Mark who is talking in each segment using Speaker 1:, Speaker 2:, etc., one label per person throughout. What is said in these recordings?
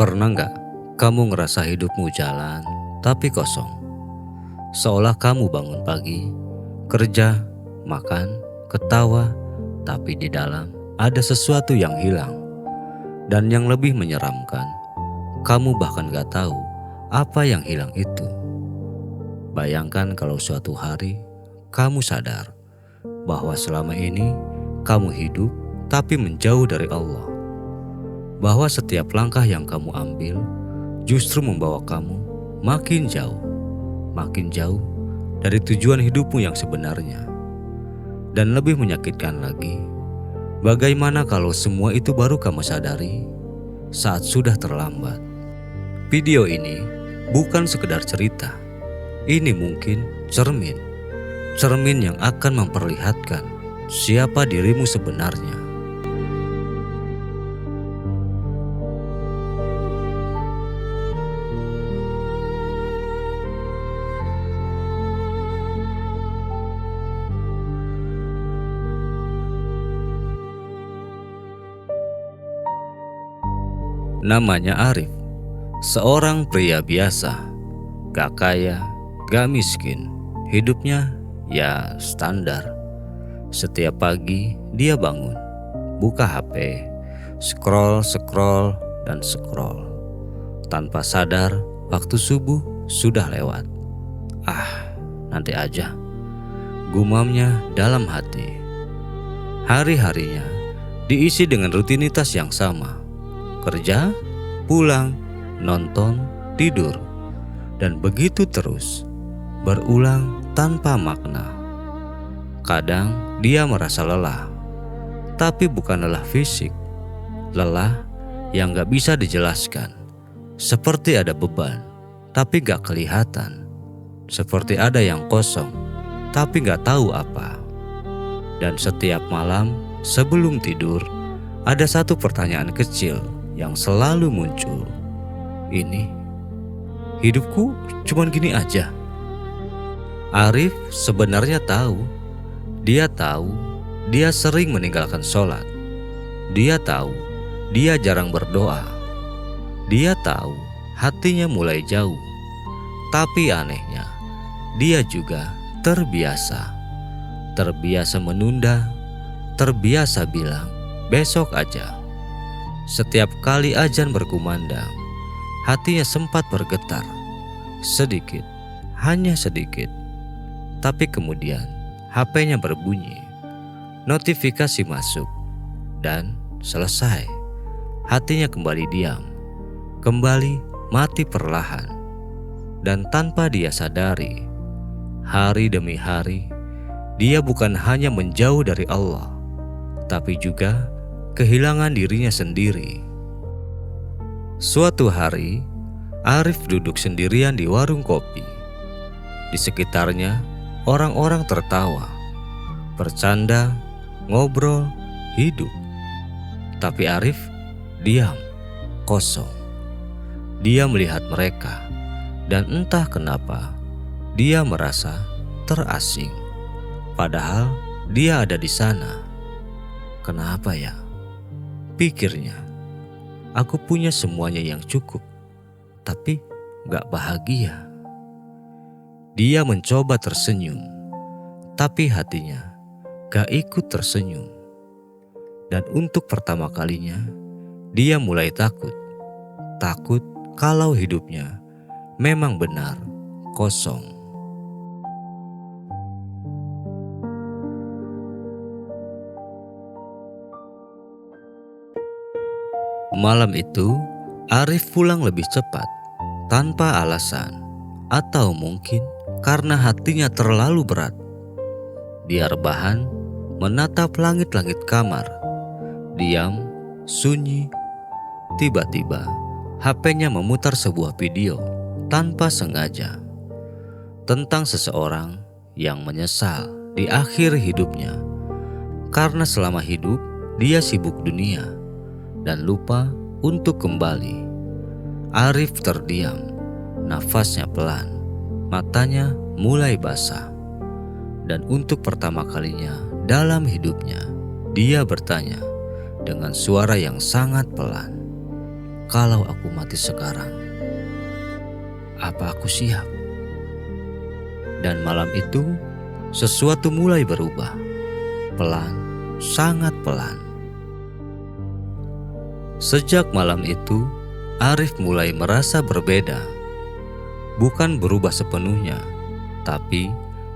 Speaker 1: Pernah nggak kamu ngerasa hidupmu jalan tapi kosong? Seolah kamu bangun pagi, kerja, makan, ketawa, tapi di dalam ada sesuatu yang hilang. Dan yang lebih menyeramkan, kamu bahkan gak tahu apa yang hilang itu. Bayangkan kalau suatu hari kamu sadar bahwa selama ini kamu hidup tapi menjauh dari Allah. Bahwa setiap langkah yang kamu ambil justru membawa kamu makin jauh dari tujuan hidupmu yang sebenarnya. Dan lebih menyakitkan lagi, bagaimana kalau semua itu baru kamu sadari saat sudah terlambat. Video ini bukan sekedar cerita. Ini mungkin cermin yang akan memperlihatkan siapa dirimu sebenarnya. Namanya Arif, seorang pria biasa, gak kaya, gak miskin, hidupnya ya standar. Setiap pagi dia bangun, buka HP, scroll, dan scroll. Tanpa sadar, waktu subuh sudah lewat. Nanti aja, gumamnya dalam hati. Hari-harinya diisi dengan rutinitas yang sama. Kerja, pulang, nonton, tidur, dan begitu terus, berulang tanpa makna. Kadang dia merasa lelah, tapi bukan lelah fisik, lelah yang gak bisa dijelaskan. Seperti ada beban, tapi gak kelihatan. Seperti ada yang kosong, tapi gak tahu apa. Dan setiap malam sebelum tidur, ada satu pertanyaan kecil yang selalu muncul. Ini hidupku cuman gini aja. Arif sebenarnya tahu. Dia tahu dia sering meninggalkan sholat. Dia tahu dia jarang berdoa. Dia tahu hatinya mulai jauh. Tapi anehnya, dia juga terbiasa. Terbiasa menunda, terbiasa bilang besok aja. Setiap kali azan berkumandang, hatinya sempat bergetar. Sedikit, hanya sedikit. Tapi kemudian HP-nya berbunyi. Notifikasi masuk. Dan selesai. Hatinya kembali diam. Kembali mati perlahan. Dan tanpa dia sadari, hari demi hari, dia bukan hanya menjauh dari Allah, tapi juga kehilangan dirinya sendiri. Suatu hari, Arif duduk sendirian di warung kopi. Di sekitarnya, orang-orang tertawa, bercanda, ngobrol, hidup. Tapi Arif diam, kosong. Dia melihat mereka, dan entah kenapa, dia merasa terasing. Padahal dia ada di sana. Kenapa ya? Pikirnya, aku punya semuanya yang cukup, tapi gak bahagia. Dia mencoba tersenyum, tapi hatinya gak ikut tersenyum. Dan untuk pertama kalinya, dia mulai takut. Takut kalau hidupnya memang benar kosong. Malam itu, Arif pulang lebih cepat, tanpa alasan, atau mungkin karena hatinya terlalu berat. Dia rebahan, menatap langit-langit kamar, diam, sunyi. Tiba-tiba, HP-nya memutar sebuah video tanpa sengaja tentang seseorang yang menyesal di akhir hidupnya karena selama hidup dia sibuk dunia dan lupa untuk kembali. Arif terdiam, nafasnya pelan, matanya mulai basah. Dan untuk pertama kalinya dalam hidupnya, dia bertanya dengan suara yang sangat pelan, kalau aku mati sekarang, apa aku siap? Dan malam itu, sesuatu mulai berubah. Pelan, sangat pelan. Sejak malam itu, Arif mulai merasa berbeda. Bukan berubah sepenuhnya, tapi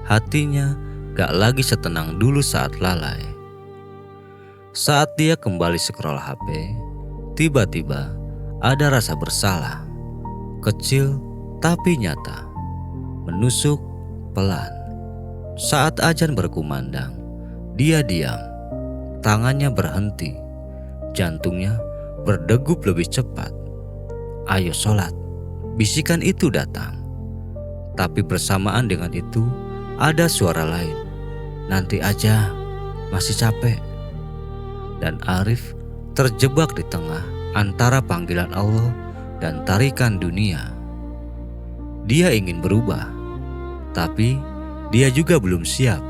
Speaker 1: hatinya gak lagi setenang dulu saat lalai. Saat dia kembali scroll HP, tiba-tiba ada rasa bersalah. Kecil tapi nyata. Menusuk pelan. Saat azan berkumandang, dia diam. Tangannya berhenti. Jantungnya berdegup lebih cepat. Ayo sholat, bisikan itu datang. Tapi bersamaan dengan itu ada suara lain. Nanti aja, masih capek. Dan Arif terjebak di tengah antara panggilan Allah dan tarikan dunia. Dia ingin berubah, tapi dia juga belum siap.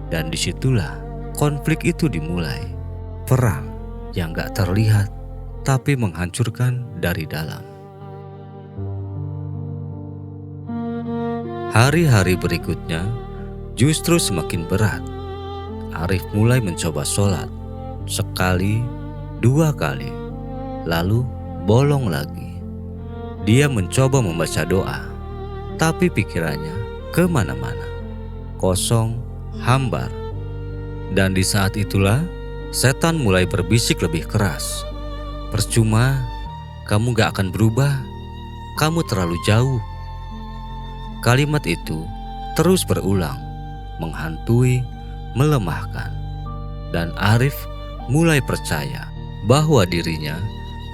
Speaker 1: Dan disitulah konflik itu dimulai. Perang yang gak terlihat tapi menghancurkan dari dalam. Hari-hari berikutnya justru semakin berat. Arif mulai mencoba sholat. Sekali, 2 kali, lalu bolong lagi. Dia mencoba membaca doa, tapi pikirannya kemana-mana. Kosong, hambar. Dan di saat itulah setan mulai berbisik lebih keras. Percuma, kamu gak akan berubah. Kamu terlalu jauh. Kalimat itu terus berulang, menghantui, melemahkan. Dan Arif mulai percaya bahwa dirinya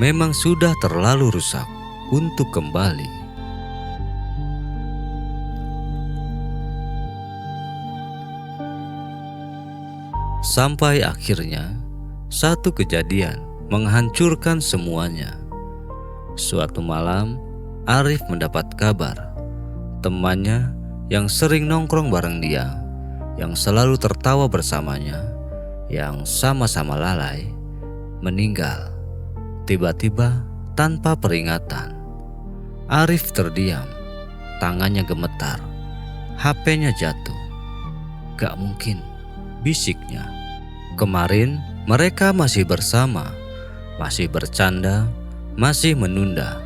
Speaker 1: memang sudah terlalu rusak untuk kembali. Sampai akhirnya satu kejadian menghancurkan semuanya. Suatu malam, Arif mendapat kabar temannya yang sering nongkrong bareng dia, yang selalu tertawa bersamanya, yang sama-sama lalai, meninggal. Tiba-tiba tanpa peringatan. Arif terdiam, tangannya gemetar, HP-nya jatuh. Gak mungkin, bisiknya. Kemarin mereka masih bersama, masih bercanda, masih menunda,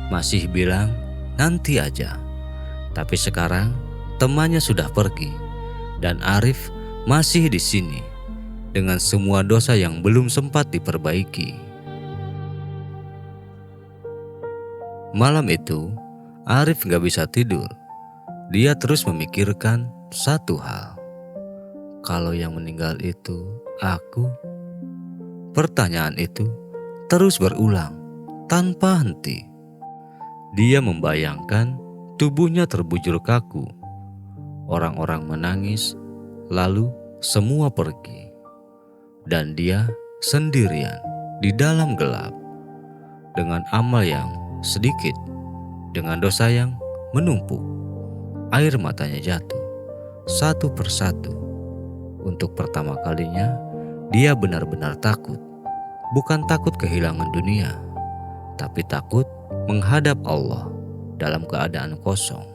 Speaker 1: masih bilang nanti aja. Tapi sekarang temannya sudah pergi dan Arif masih di sini dengan semua dosa yang belum sempat diperbaiki. Malam itu Arif gak bisa tidur. Dia terus memikirkan satu hal. Kalau yang meninggal itu aku? Pertanyaan itu terus berulang tanpa henti. Dia membayangkan tubuhnya terbujur kaku. Orang-orang menangis, lalu semua pergi. Dan dia sendirian di dalam gelap. Dengan amal yang sedikit, dengan dosa yang menumpuk. Air matanya jatuh, satu persatu. Untuk pertama kalinya, dia benar-benar takut. Bukan takut kehilangan dunia, tapi takut menghadap Allah dalam keadaan kosong.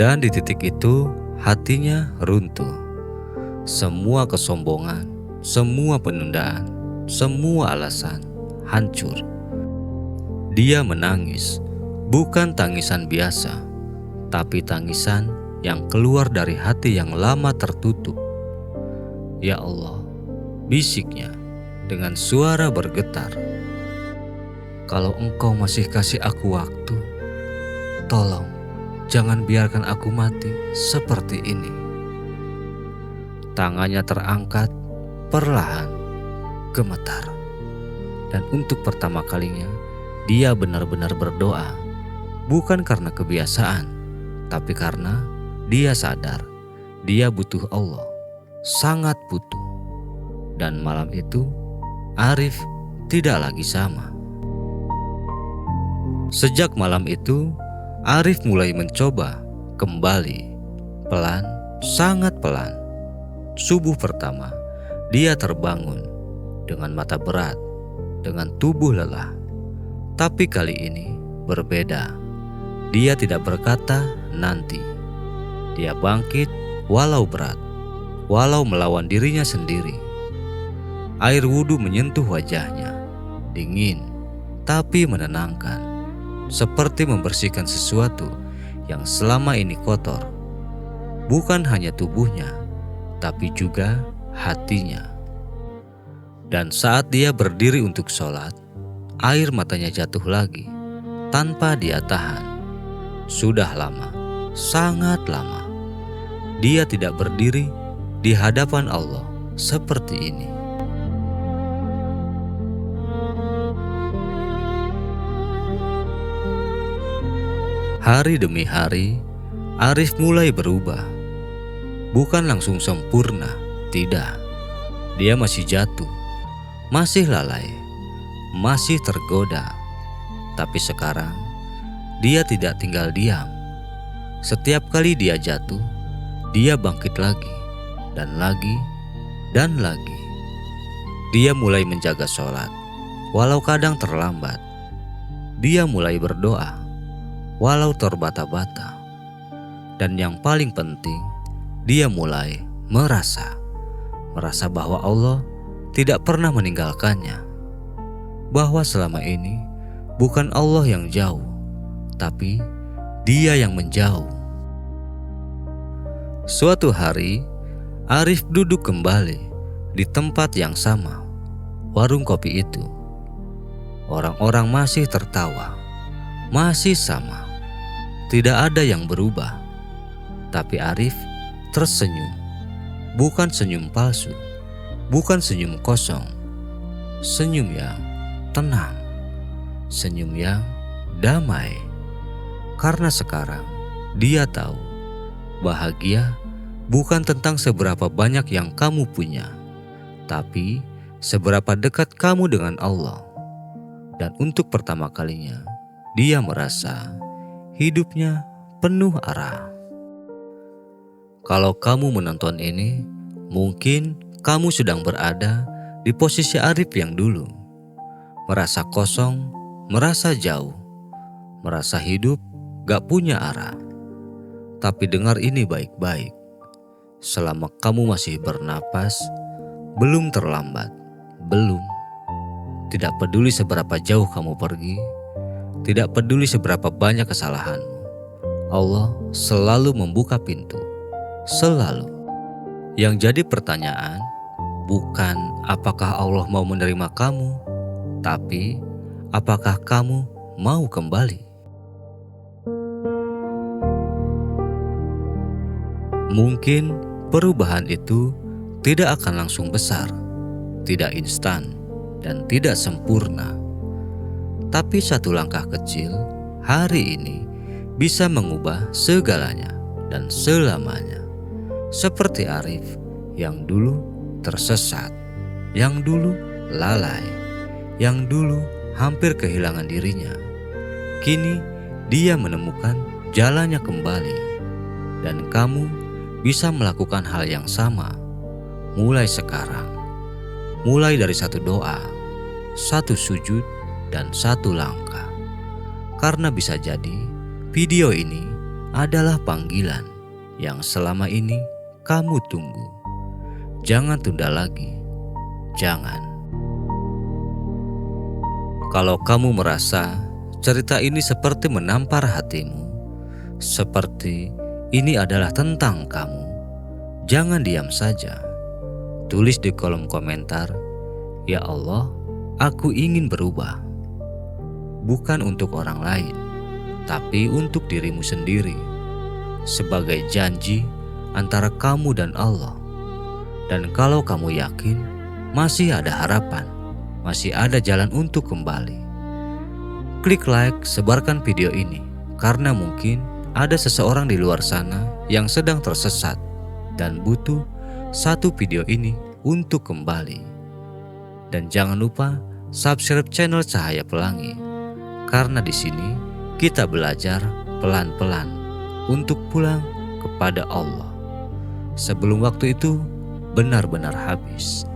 Speaker 1: Dan di titik itu, hatinya runtuh. Semua kesombongan, semua penundaan, semua alasan hancur. Dia menangis, bukan tangisan biasa, tapi tangisan yang keluar dari hati yang lama tertutup. Ya Allah, bisiknya dengan suara bergetar. Kalau Engkau masih kasih aku waktu, tolong jangan biarkan aku mati seperti ini. Tangannya terangkat, perlahan, gemetar. Dan untuk pertama kalinya, dia benar-benar berdoa. Bukan karena kebiasaan, tapi karena dia sadar dia butuh Allah, sangat butuh. Dan malam itu Arif tidak lagi sama. Sejak malam itu Arif mulai mencoba kembali, pelan, sangat pelan. Subuh pertama dia terbangun dengan mata berat, dengan tubuh lelah. Tapi kali ini berbeda. Dia tidak berkata nanti. Dia bangkit walau berat, walau melawan dirinya sendiri. Air wudhu menyentuh wajahnya, dingin tapi menenangkan, seperti membersihkan sesuatu yang selama ini kotor. Bukan hanya tubuhnya, tapi juga hatinya. Dan saat dia berdiri untuk sholat, air matanya jatuh lagi tanpa dia tahan. Sudah lama, sangat lama, dia tidak berdiri di hadapan Allah seperti ini. Hari demi hari, Arif mulai berubah. Bukan langsung sempurna, tidak. Dia masih jatuh, masih lalai, masih tergoda. Tapi sekarang, dia tidak tinggal diam. Setiap kali dia jatuh, dia bangkit lagi, dan lagi, dan lagi. Dia mulai menjaga sholat, walau kadang terlambat. Dia mulai berdoa, walau terbata-bata. Dan yang paling penting, dia mulai merasa bahwa Allah tidak pernah meninggalkannya. Bahwa selama ini bukan Allah yang jauh, tapi dia yang menjauh. Suatu hari, Arif duduk kembali di tempat yang sama, warung kopi itu. Orang-orang masih tertawa, masih sama. Tidak ada yang berubah. Tapi Arif tersenyum. Bukan senyum palsu, bukan senyum kosong. Senyum yang tenang, senyum yang damai. Karena sekarang dia tahu bahagia bukan tentang seberapa banyak yang kamu punya, tapi seberapa dekat kamu dengan Allah. Dan untuk pertama kalinya, dia merasa hidupnya penuh arah. Kalau kamu menonton ini, mungkin kamu sedang berada di posisi Arif yang dulu. Merasa kosong, merasa jauh, merasa hidup gak punya arah. Tapi dengar ini baik-baik. Selama kamu masih bernapas, belum terlambat, belum. Tidak peduli seberapa jauh kamu pergi, tidak peduli seberapa banyak kesalahanmu, Allah selalu membuka pintu, selalu. Yang jadi pertanyaan bukan apakah Allah mau menerima kamu, tapi apakah kamu mau kembali. Mungkin perubahan itu tidak akan langsung besar, tidak instan, dan tidak sempurna. Tapi satu langkah kecil hari ini bisa mengubah segalanya dan selamanya. Seperti Arif yang dulu tersesat, yang dulu lalai, yang dulu hampir kehilangan dirinya. Kini dia menemukan jalannya kembali. Dan kamu bisa melakukan hal yang sama mulai sekarang. Mulai dari satu doa, satu sujud, dan satu langkah. Karena bisa jadi video ini adalah panggilan yang selama ini kamu tunggu. Jangan tunda lagi, jangan. Kalau kamu merasa cerita ini seperti menampar hatimu, seperti ini adalah tentang kamu, jangan diam saja. Tulis di kolom komentar, "Ya Allah, aku ingin berubah." Bukan untuk orang lain, tapi untuk dirimu sendiri. Sebagai janji antara kamu dan Allah. Dan kalau kamu yakin masih ada harapan, masih ada jalan untuk kembali, klik like, sebarkan video ini. Karena mungkin ada seseorang di luar sana yang sedang tersesat dan butuh satu video ini untuk kembali. Dan jangan lupa subscribe channel Cahaya Pelangi. Karena di sini kita belajar pelan-pelan untuk pulang kepada Allah sebelum waktu itu benar-benar habis.